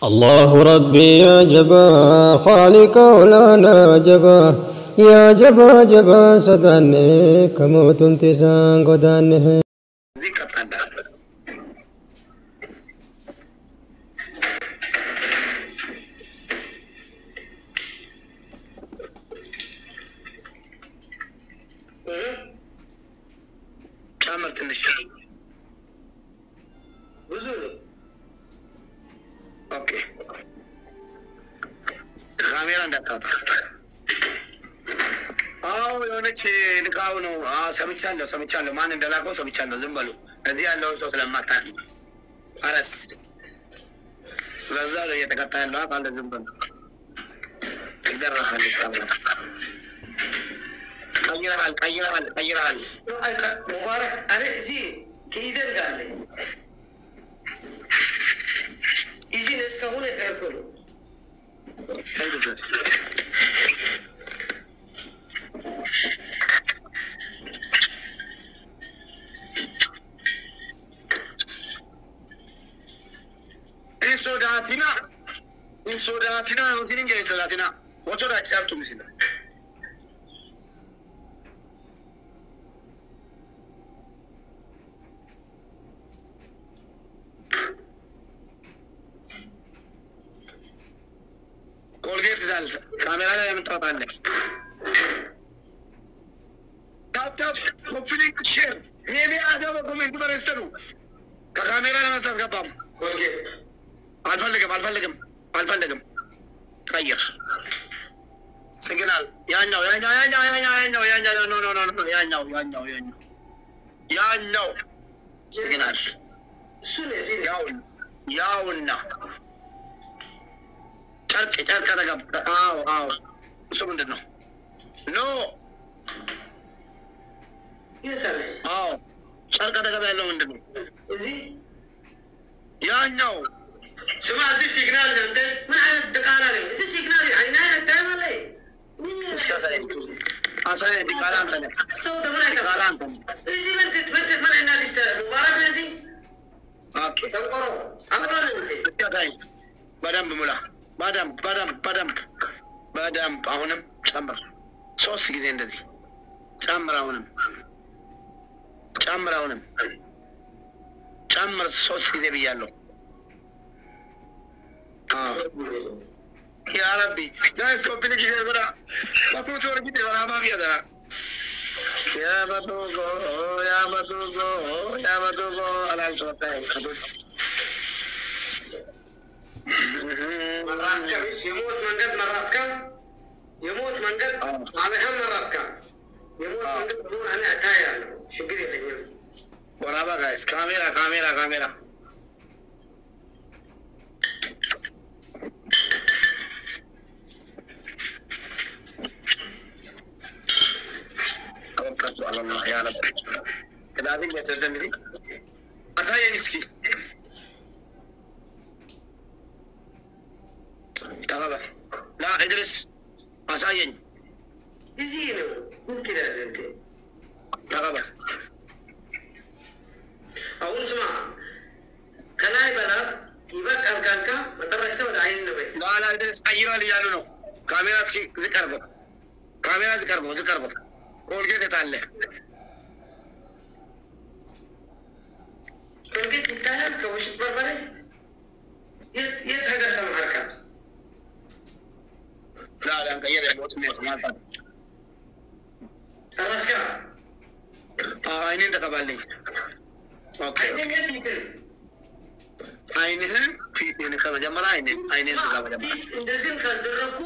الله ربي يا جبا خالق ولا جبا يا جبا جبا سدانه كموت انتسان قدانه ሰምቻለሁ ማን እንደላከው ሰምቻለሁ ዝም በሉ እዚህ ያለው ሰው ስለማታውቂ አረስ ለዛ ነው እየተከታ ያለው አለ ዝም በሉ ይደረሳል ይሳባል ቀይራል ሙባረክ አረ እዚህ ከይዘር ጋር አለ እዚህ እስካሁን ያቀርኩ Sodatina non ti ringrazio Latina. What's that certo mi sembra. Colgate dal camera da entrare. Tap complete share. Vieni a dopo come tu restano. La camera non sta scappando. Colgate. አልፈልግም ቀይር ሲግናል ያኛው ሲግናል ያውና ጨርቅ ተገባ አዎ እሱ ምንድን ነው ኖ ይሰራ አዎ ጨርቅ ተገባ ያለው ምንድን ነው እዚህ ያኛው سمع زي سيجنال انت ما عاد دقاله لي زي سيجنال عينا دائما لي اصلا دقاله انت صوت ما دقاله انت زي ما انت ما عندنا تستاهل مبارك زي اوكي اقرا انت استاذ بدم بملا بدم አሁንም ጨምር 3 ጊዜ እንደዚህ ጨምር አሁንም ጨምር 3 ጊዜ ብያለሁ يا ربي لا اسكوبي لك يا برا ما توتور كده ولا ما في هذا يا بدوغو على الصوتين مرات كم يموت من قد على هم مرات كم يموت من قد بدون انا اتايا شكرا لك ورا بقى جايز كاميرا على الله يا رب كذا هذه تدمري أسايا نسكي تغابة لا إدرس أسايا يزينه ممكن أنت تغابة أول سمع كلاي بلا يبقى أركانك متى استوى عين النبي لا إدرس أيرا لي جالونو كاميرا سكي ذكر بو colgate talle colgate talle كوش بربري يتهجر تم حركة لا غير الموت من ما بعد الرسكة عينين تقبلني اوكي عينين في خرج جمر عينين تقبل እንደዚህ ካስደረኩ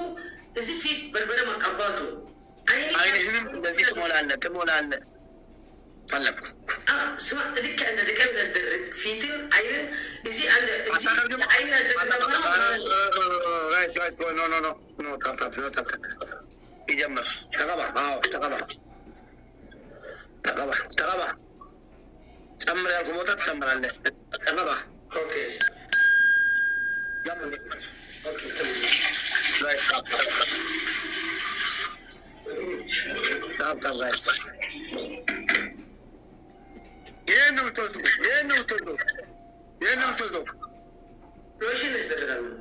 እዚህ ፊት በርበረ ማቀባቱ عينهم الذي تمولان طلب سمعت لك أن ذكر نزدر فيتن عين يجي على عين نزدر رايت نو تاب يجمر تغبر تمر يا الكموتات تمر عليه تغبر اوكي جمر اوكي رايت تاب guys ಏನು ಉತ್ತೋದು لوشين يسرقوا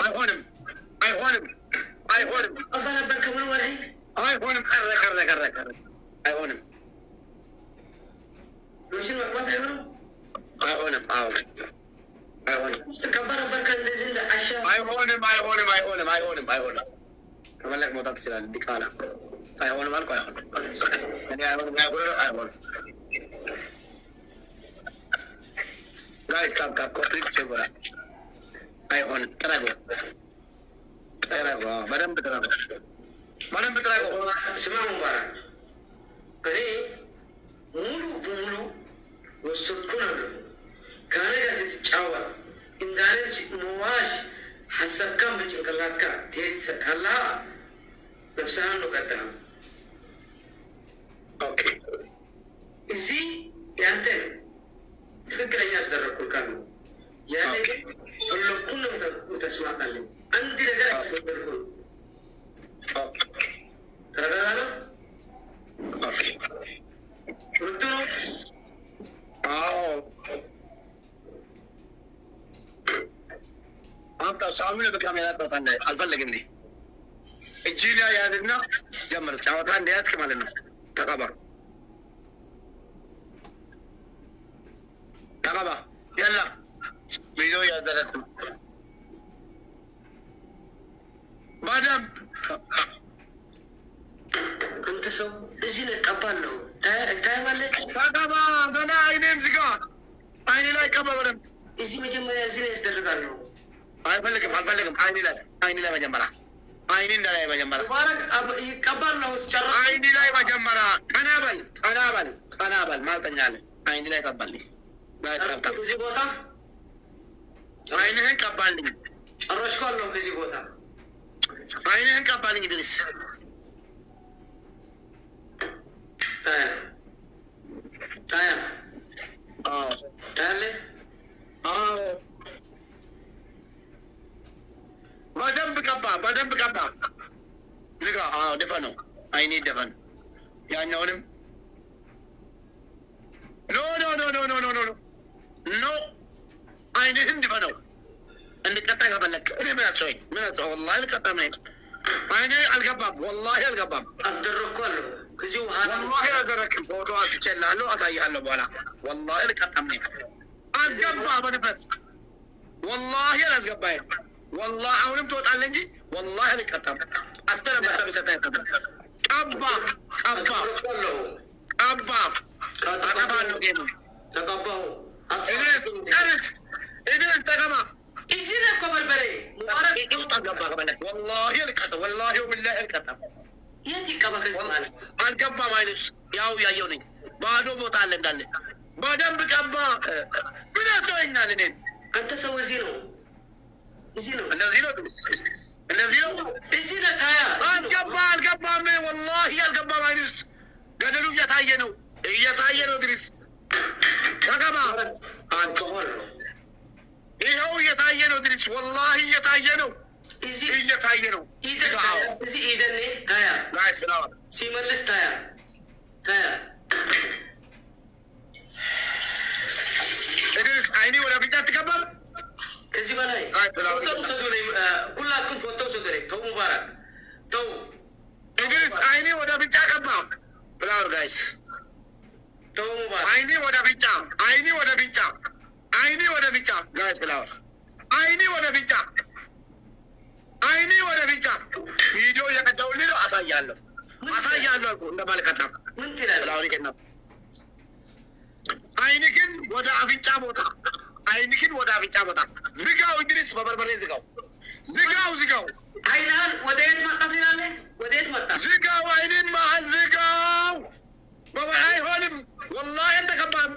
አይሆንም አይሆንም አይሆንም أبغى بركمل وراي አይሆንም ቀረ አይሆንም لوشين ما تعملوا አይሆንም አይሆንም كبر بركة نزل عشاء አይሆንም ከመለክ መውጣት ይችላል ዲቃላ አይሆንም አልኩ አይሆንም እኔ አይሆንም ጋይስ ታፕ ኮምፕሊት ቸገራ አይሆንም ተራጎ በደንብ ተራጎ ስማ ሙባረክ እኔ ሙሉ በሙሉ ወሰድኩ ነው ከእኔ ጋር ስትጫወት እንዳለች መዋሽ ሀሳብካን በጭንቅላትካ ትሄድ ካላ ነፍስህን ነው ቀጥታ ኦኬ እዚህ ያንተ ትክክለኛ አስደረግኩልካ ነው ያኔ ሁሉም ተስማማለኝ አንድ ነገር አስፈለግኩ ኦኬ ተረጋጋ ኦኬ ሁሉ አንተ ሳሙኤል በካሜራ ተጣጣለ አልፈልግም ነኝ እጂላ ያድና ጀመረ ጫወታ እንዲያስክ ማለት ነው ተቀባ يلا ቪዲዮ ያደረኩ ማዳም አንተ ሰው እዚህ ለቀባለሁ ታይማለህ ተቀባ ገና አይኔም ዝጋ አይኔ ላይ ቀባበረም እዚህ መጀመሪያ እዚህ ላይ ያስደርጋለሁ አልፈልግም አይኔ ላይ መጀመሪያ አይኔ ላይ መጀመሪያ ሙባረክ ይቀባለሁ ጨርስ አይኔ ላይ መጀመሪያ ቀናበል ማልተኛለህ አይኔ ላይ ቀባልኝ ከዚህ ቦታ አይንህን ቀባልኝ ጨረስኳለሁ ከዚህ ቦታ አይንህን ቀባልኝ ድረስ ታያ ታለ በደንብ ቀባ ዝጋ ደፈነው አይኔ ደፈን ያኛውንም ኖ አይንህን ድፈነው እንድቀጣ ከፈለክ እኔ ምን አጽወኝ ወላሂ ልቀጣም ነኝ አይኔ አልገባም ወላሂ አልገባም አስደረኳለሁ ከዚህ ወላሂ አልደረክም ፎቶ አስቸላለሁ አሳይሃለሁ በኋላ ወላሂ ልቀጣም ነኝ አስገባ በንፈት ወላሂ አላስገባኝ ወላሂ አሁንም ትወጣለህ እንጂ ወላሂ ልቀጣም አስተረበሰ በሰጣይ ቀባ አቀባለሁ ጌሙ ተቀባው إذا تجمع. إزاي كبر بري؟ مبارك يوطن جنبك بالك والله الكتب والله وبالله الكتب. يأتي كبر كذا. الكبا ما يلس يا يوني. بعده بطالع دالي. بعدين بكبا. من أتوينا لين. أنت سوى زيرو. أنا زيرو. إزاي تايا. الكبا من والله الكبا ما يلس. قدروا يتعينوا دريس. كما. الكبر. ይሄው እየታየ ነው ድሪስ والله እየታየ ነው እዚህ ኢደኔ ታያ ጋይስ ነው ሲመልስ ታያ ድሪስ አይኔ ወደ ቢጫ ተቀበል ከዚህ በላይ ፎቶ ሰደረ ሁላችሁም ፎቶ ሰደረ ተው ሙባረክ ተው ድሪስ አይኔ ወደ ቢጫ ቀባ ብላው ጋይስ ተው ሙባረክ አይኔ ወደ ቢጫ ጋይስ ፍላወር አይኔ ወደ ቢጫ ቪዲዮ የቀዳውልኝ አሳያለሁ እኮ እንደማልቀጣ ምን ትላለህ ፍላወር ይከና አይንክን ወደ አፍንጫ ቦታ ዝጋው እንግዲህ በበርበሬ ዝጋው አይናን ወደ የት መጣ ትላለህ ዝጋው አይንን ማን ዝጋው አይሆንም والله انت كمان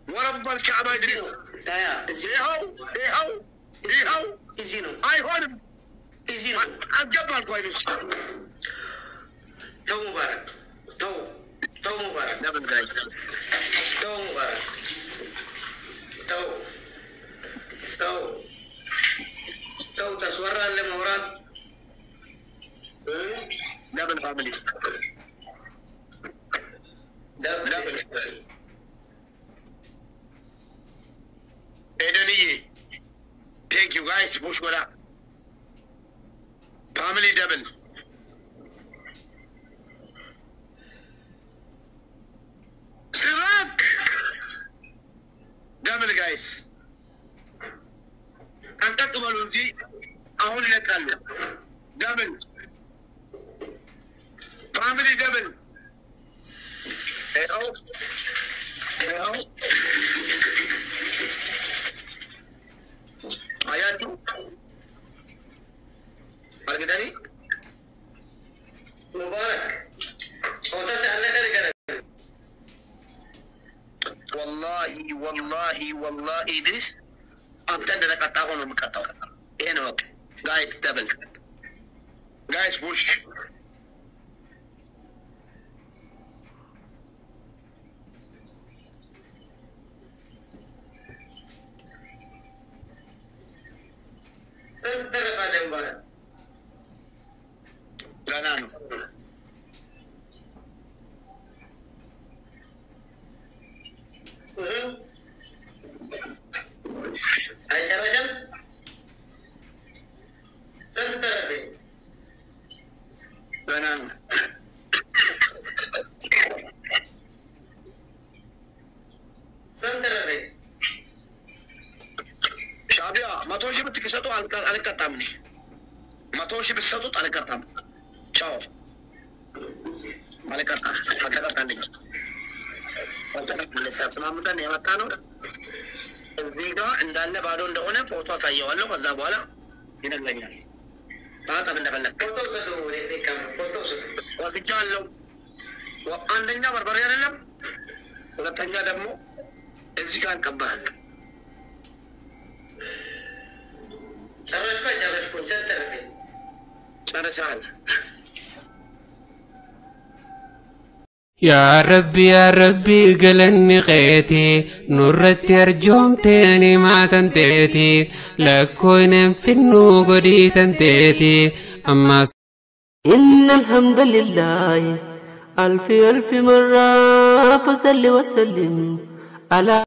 ورب الكعبة يدرس ايهو ايزينو ايهونم ايزينو اتقبل كويس تو مبارك نبن جايز تو مبارك تو تصور اللي مورد نبن فاميلي نبن ኤደንዬ Thank you guys. Push ولا. Family double. Sirak. Double guys. أنت تقولون زي أهون لك قالوا. Double. Family double. أو. آياتو. أرجعني. مبارك. والله إدريس أبتدى لك أتاهم المكتوب. هنا وقت. Guys double. Guys push. سنت ترى بعد مبارك. غنانو. أي رجل. سنت ترى بعد. غنانو. سنت ترى بعد. شابيا ما توشي بتكسرتو على كتامني ما توشي بتكسرتو على كتام شاو على كتام على كتامني وانت كتامني سلامتا نيمتانو الزيجا عند الله بعدون دهونه فوتو سايو الله كذا بولا ينقلني ما تبين فلك فوتو سدو ريكام فوتو سدو وسجالو وعندنا بربريان لهم ولا تنجا دمو الزيجا كبان جرشكو سنتر في جرشان يا ربي قلني غيتي نورتي أرجوم تاني ما تنتهي لكوين في النوغدي تنتهي أما إن الحمد لله ألف مرة فصل وسلم على